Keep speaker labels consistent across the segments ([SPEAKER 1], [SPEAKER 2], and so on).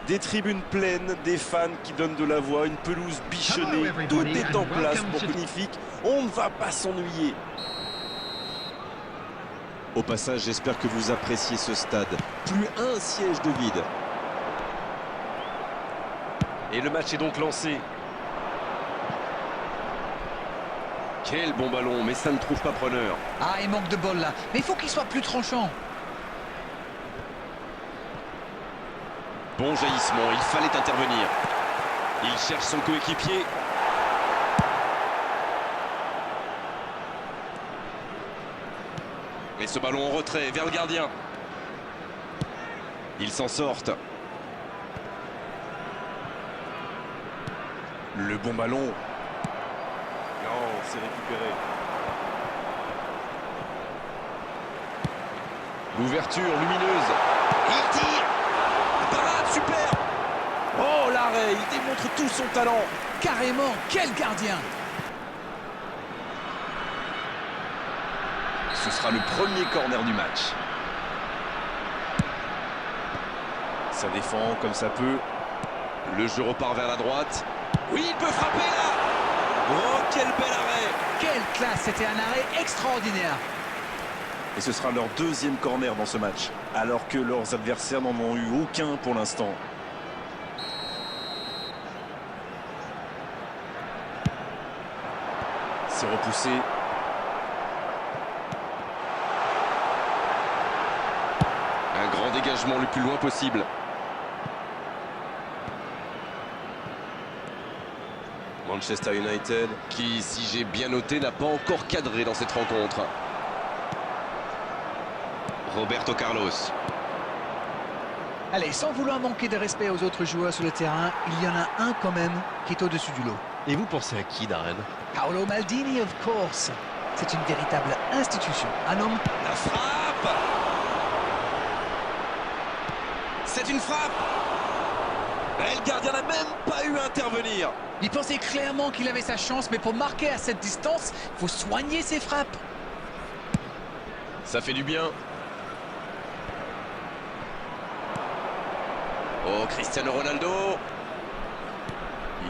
[SPEAKER 1] Des tribunes pleines, des fans qui donnent de la voix, une pelouse bichonnée, tout est en place pour magnifique. On ne va pas s'ennuyer. Au passage, j'espère que vous appréciez ce stade. Plus un siège de vide. Et le match est donc lancé. Quel bon ballon, mais ça ne trouve pas preneur.
[SPEAKER 2] Ah, il manque de bol là. Mais il faut qu'il soit plus tranchant.
[SPEAKER 1] Bon jaillissement, il fallait intervenir. Il cherche son coéquipier. Et ce ballon en retrait vers le gardien. Ils s'en sortent. Le bon ballon. Non, c'est récupéré. L'ouverture lumineuse. Il tire. La parade, super. Oh, l'arrêt, il démontre tout son talent.
[SPEAKER 2] Carrément, quel gardien!
[SPEAKER 1] Ce sera le premier corner du match. Ça défend comme ça peut. Le jeu repart vers la droite. Oui, il peut frapper là. Oh, quel bel arrêt.
[SPEAKER 2] Quelle classe! C'était un arrêt extraordinaire.
[SPEAKER 1] Et ce sera leur deuxième corner dans ce match, alors que leurs adversaires n'en ont eu aucun pour l'instant. C'est repoussé. Un grand dégagement le plus loin possible. Manchester United, qui, si j'ai bien noté, n'a pas encore cadré dans cette rencontre. Roberto Carlos.
[SPEAKER 2] Allez, sans vouloir manquer de respect aux autres joueurs sur le terrain, il y en a un quand même qui est au-dessus du lot.
[SPEAKER 3] Et vous pensez à qui, Darren?
[SPEAKER 2] Paolo Maldini, of course. C'est une véritable institution. Un homme...
[SPEAKER 1] La frappe. C'est une frappe. Et le gardien n'a même pas eu à intervenir.
[SPEAKER 2] Il pensait clairement qu'il avait sa chance, mais pour marquer à cette distance, il faut soigner ses frappes.
[SPEAKER 1] Ça fait du bien. Oh, Cristiano Ronaldo.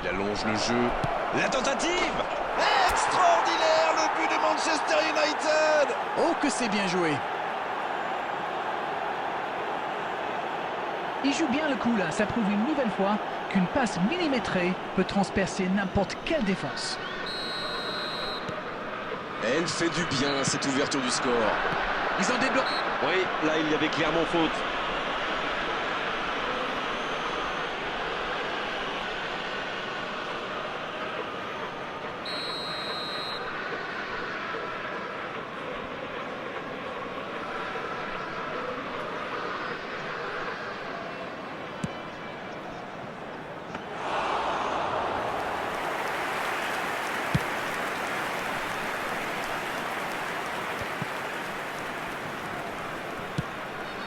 [SPEAKER 1] Il allonge le jeu. La tentative. Extraordinaire, le but de Manchester United.
[SPEAKER 2] Oh, que c'est bien joué! Il joue bien le coup là, ça prouve une nouvelle fois qu'une passe millimétrée peut transpercer n'importe quelle défense.
[SPEAKER 1] Elle fait du bien, cette ouverture du score.
[SPEAKER 2] Ils ont débloqué.
[SPEAKER 1] Oui, là, il y avait clairement faute.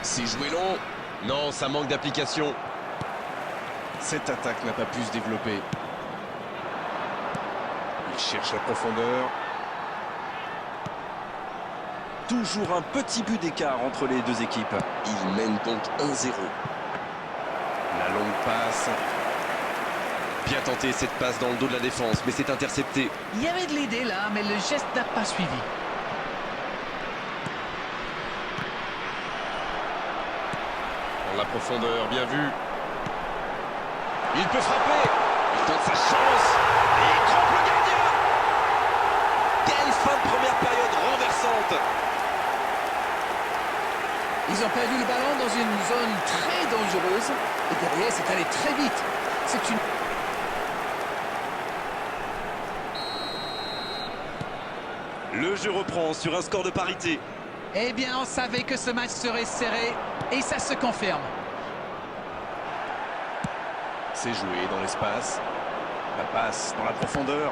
[SPEAKER 1] C'est joué long. Non, ça manque d'application. Cette attaque n'a pas pu se développer. Il cherche la profondeur. Toujours un petit but d'écart entre les deux équipes. Il mène donc 1-0. La longue passe. Bien tenté cette passe dans le dos de la défense, mais c'est intercepté.
[SPEAKER 2] Il y avait de l'idée là, mais le geste n'a pas suivi.
[SPEAKER 1] Dans la profondeur, bien vu. Il peut frapper. Il tente sa chance. Et il trompe le gardien. Quelle fin de première période renversante.
[SPEAKER 2] Ils ont perdu le ballon dans une zone très dangereuse. Et derrière, c'est allé très vite. C'est une...
[SPEAKER 1] Le jeu reprend sur un score de parité.
[SPEAKER 2] Eh bien, on savait que ce match serait serré. Et ça se confirme.
[SPEAKER 1] C'est joué dans l'espace. La passe dans la profondeur.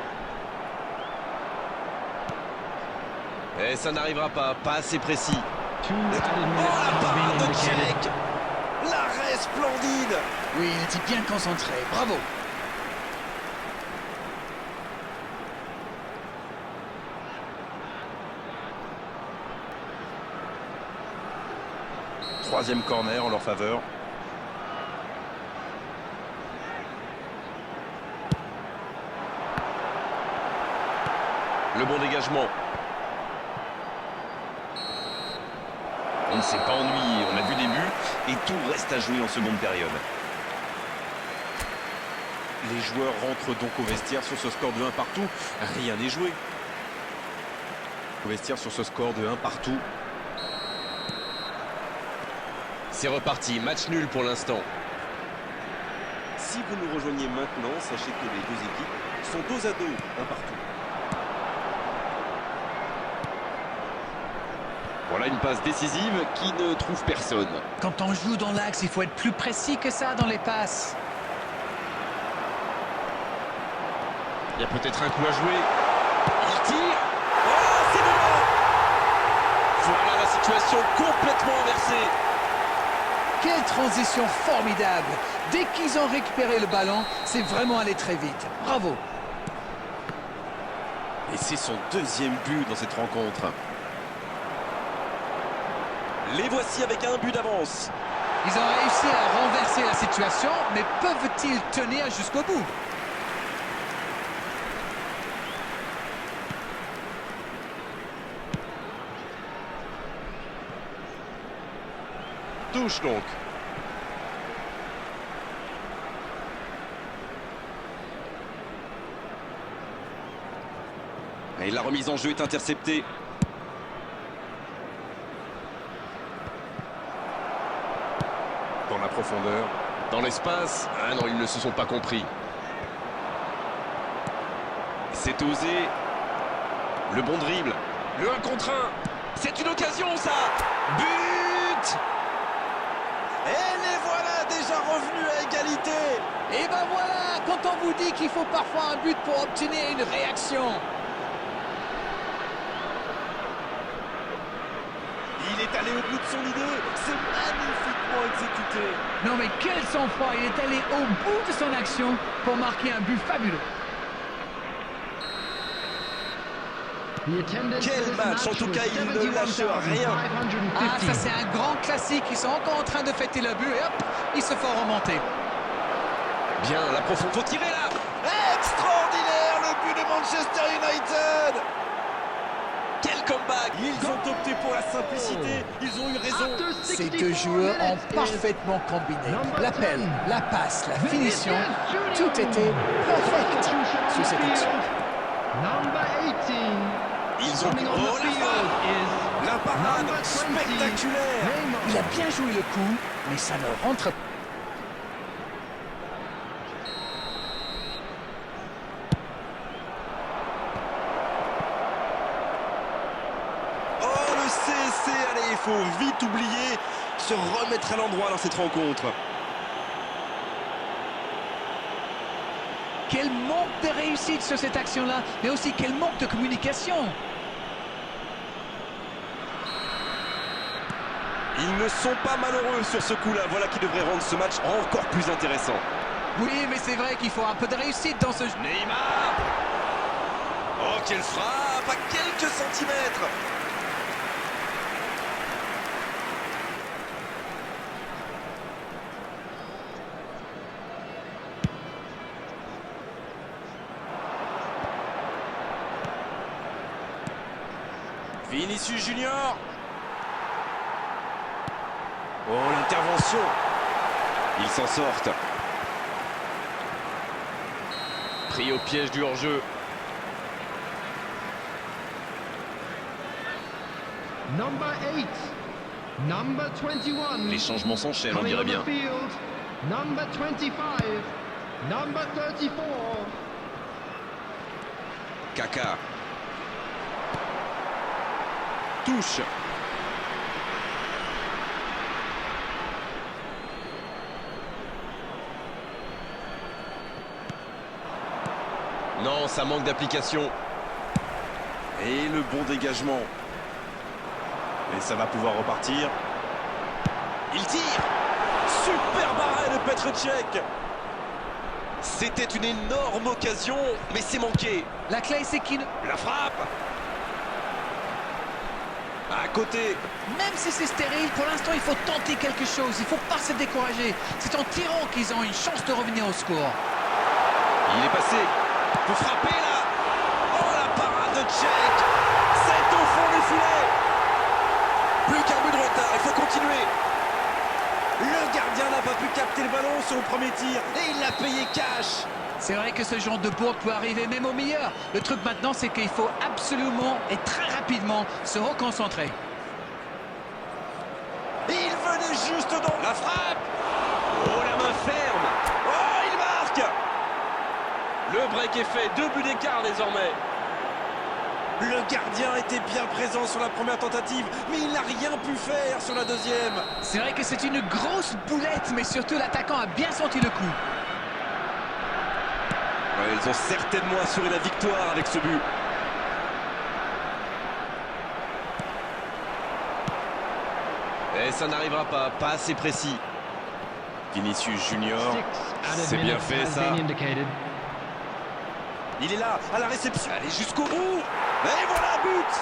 [SPEAKER 1] Et ça n'arrivera pas assez précis. Oh, la parade de Tchèque. L'arrêt splendide.
[SPEAKER 2] Oui, il était bien concentré. Bravo.
[SPEAKER 1] Troisième corner en leur faveur. Le bon dégagement. On ne s'est pas ennuyé, on a vu des buts et tout reste à jouer en seconde période.
[SPEAKER 3] Les joueurs rentrent donc au vestiaire sur ce score de 1 partout. Rien n'est joué. Au vestiaire sur ce score de 1 partout.
[SPEAKER 1] C'est reparti, match nul pour l'instant.
[SPEAKER 3] Si vous nous rejoignez maintenant, sachez que les deux équipes sont 2 à 2, 1 partout.
[SPEAKER 1] Voilà une passe décisive qui ne trouve personne.
[SPEAKER 2] Quand on joue dans l'axe, il faut être plus précis que ça dans les passes.
[SPEAKER 1] Il y a peut-être un coup à jouer. Il tire. Oh, c'est dedans. Voilà la situation complètement inversée.
[SPEAKER 2] Quelle transition formidable! Dès qu'ils ont récupéré le ballon, c'est vraiment allé très vite. Bravo!
[SPEAKER 3] Et c'est son 2e but dans cette rencontre. Les voici avec un but d'avance.
[SPEAKER 2] Ils ont réussi à renverser la situation, mais peuvent-ils tenir jusqu'au bout?
[SPEAKER 1] Touche donc.
[SPEAKER 3] Et la remise en jeu est interceptée. Dans la profondeur.
[SPEAKER 1] Dans l'espace. Ah non, ils ne se sont pas compris.
[SPEAKER 3] C'est osé.
[SPEAKER 1] Le bon dribble. Le 1 contre 1. C'est une occasion, ça. But!
[SPEAKER 3] Et les voilà déjà revenus à égalité.
[SPEAKER 2] Et ben voilà, quand on vous dit qu'il faut parfois un but pour obtenir une réaction.
[SPEAKER 3] Il est allé au bout de son idée. C'est magnifiquement exécuté.
[SPEAKER 2] Non mais quel sang-froid, il est allé au bout de son action pour marquer un but fabuleux.
[SPEAKER 3] Quel match, en tout cas, il ne lâche rien.
[SPEAKER 2] Ah, ça c'est un grand classique, ils sont encore en train de fêter le but et hop, ils se font remonter.
[SPEAKER 1] Bien, la profondeur. Faut tirer là.
[SPEAKER 3] Extraordinaire, le but de Manchester United.
[SPEAKER 1] Quel comeback.
[SPEAKER 3] Ils ont opté pour la simplicité, ils ont eu raison.
[SPEAKER 2] Ces deux joueurs ont parfaitement combiné. L'appel, la passe, la finition, tout était perfect sur cette action.
[SPEAKER 3] Ils ont oh, la parade spectaculaire.
[SPEAKER 2] Il a bien joué le coup, mais ça ne rentre pas.
[SPEAKER 3] Oh, le CSC, allez, il faut vite oublier, se remettre à l'endroit dans cette rencontre.
[SPEAKER 2] Quel manque de réussite sur cette action-là, mais aussi quel manque de communication.
[SPEAKER 3] Ils ne sont pas malheureux sur ce coup-là, voilà qui devrait rendre ce match encore plus intéressant.
[SPEAKER 2] Oui, mais c'est vrai qu'il faut un peu de réussite dans ce jeu.
[SPEAKER 1] Neymar. Oh, quelle frappe à quelques centimètres.
[SPEAKER 3] Vinicius Junior. Oh, l'intervention. Ils s'en sortent.
[SPEAKER 1] Pris au piège du hors-jeu.
[SPEAKER 4] Number 8, number 21.
[SPEAKER 1] Les changements s'enchaînent, on dirait bien.
[SPEAKER 4] Number 25, number 34.
[SPEAKER 3] Kaka. Touche.
[SPEAKER 1] Non, ça manque d'application.
[SPEAKER 3] Et le bon dégagement. Et ça va pouvoir repartir. Il tire. Super barré de Petr Cech. C'était une énorme occasion, mais c'est manqué.
[SPEAKER 2] La clé, c'est qu'il...
[SPEAKER 3] La frappe. À côté.
[SPEAKER 2] Même si c'est stérile, pour l'instant, il faut tenter quelque chose. Il ne faut pas se décourager. C'est en tirant qu'ils ont une chance de revenir au score.
[SPEAKER 3] Il est passé. Il peut frapper là. Oh, la parade de Cech. C'est au fond des filets. Plus qu'un but de retard, il faut continuer. Le gardien n'a pas pu capter le ballon sur le premier tir et il l'a payé cash.
[SPEAKER 2] C'est vrai que ce genre de bourde peut arriver même au meilleur. Le truc maintenant, c'est qu'il faut absolument et très rapidement se reconcentrer.
[SPEAKER 3] Et il venait juste dans la frappe. Oh, la main ferme. Oh, il marque.
[SPEAKER 1] Le break est fait, 2 buts d'écart désormais.
[SPEAKER 3] Le gardien était bien présent sur la première tentative, mais il n'a rien pu faire sur la deuxième.
[SPEAKER 2] C'est vrai que c'est une grosse boulette, mais surtout l'attaquant a bien senti le coup.
[SPEAKER 3] Ouais, ils ont certainement assuré la victoire avec ce but. Et ça n'arrivera pas assez précis. Vinicius Junior,
[SPEAKER 4] 6 added
[SPEAKER 3] c'est bien
[SPEAKER 4] minutes
[SPEAKER 3] fait
[SPEAKER 4] has
[SPEAKER 3] ça.
[SPEAKER 4] been indicated.
[SPEAKER 3] Il est là, à la réception. Allez jusqu'au bout. Et voilà, but.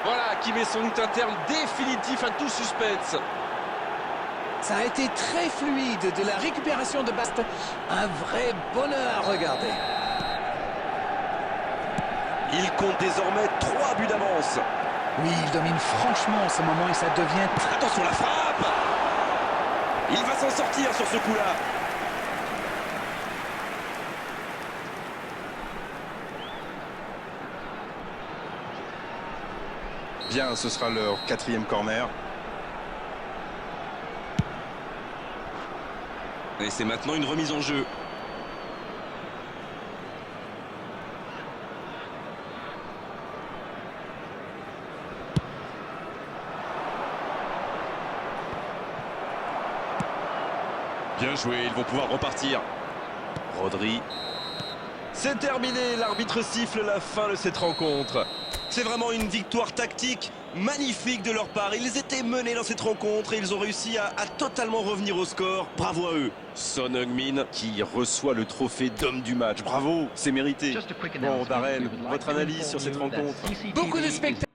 [SPEAKER 1] Voilà qui met sans doute un terme définitif à tout suspense.
[SPEAKER 2] Ça a été très fluide, de la récupération de Bast. Un vrai bonheur à regarder.
[SPEAKER 3] Il compte désormais 3 buts d'avance.
[SPEAKER 2] Oui, il domine franchement en ce moment et ça devient très...
[SPEAKER 3] Attention la frappe. Il va s'en sortir sur ce coup-là. Bien, ce sera leur 4e corner. Et c'est maintenant une remise en jeu. Bien joué, ils vont pouvoir repartir. Rodri. C'est terminé, l'arbitre siffle la fin de cette rencontre. C'est vraiment une victoire tactique magnifique de leur part. Ils étaient menés dans cette rencontre et ils ont réussi à totalement revenir au score. Bravo à eux. Son Heung-min qui reçoit le trophée d'homme du match. Bravo, c'est mérité.
[SPEAKER 4] Just a quick
[SPEAKER 3] Bon,
[SPEAKER 4] announcement.
[SPEAKER 3] Darren,
[SPEAKER 4] We would like
[SPEAKER 3] votre
[SPEAKER 4] to
[SPEAKER 3] analyse sur
[SPEAKER 4] inform
[SPEAKER 3] cette
[SPEAKER 4] you that
[SPEAKER 3] rencontre.
[SPEAKER 4] CCTV
[SPEAKER 2] Beaucoup de
[SPEAKER 4] is
[SPEAKER 2] spectateurs.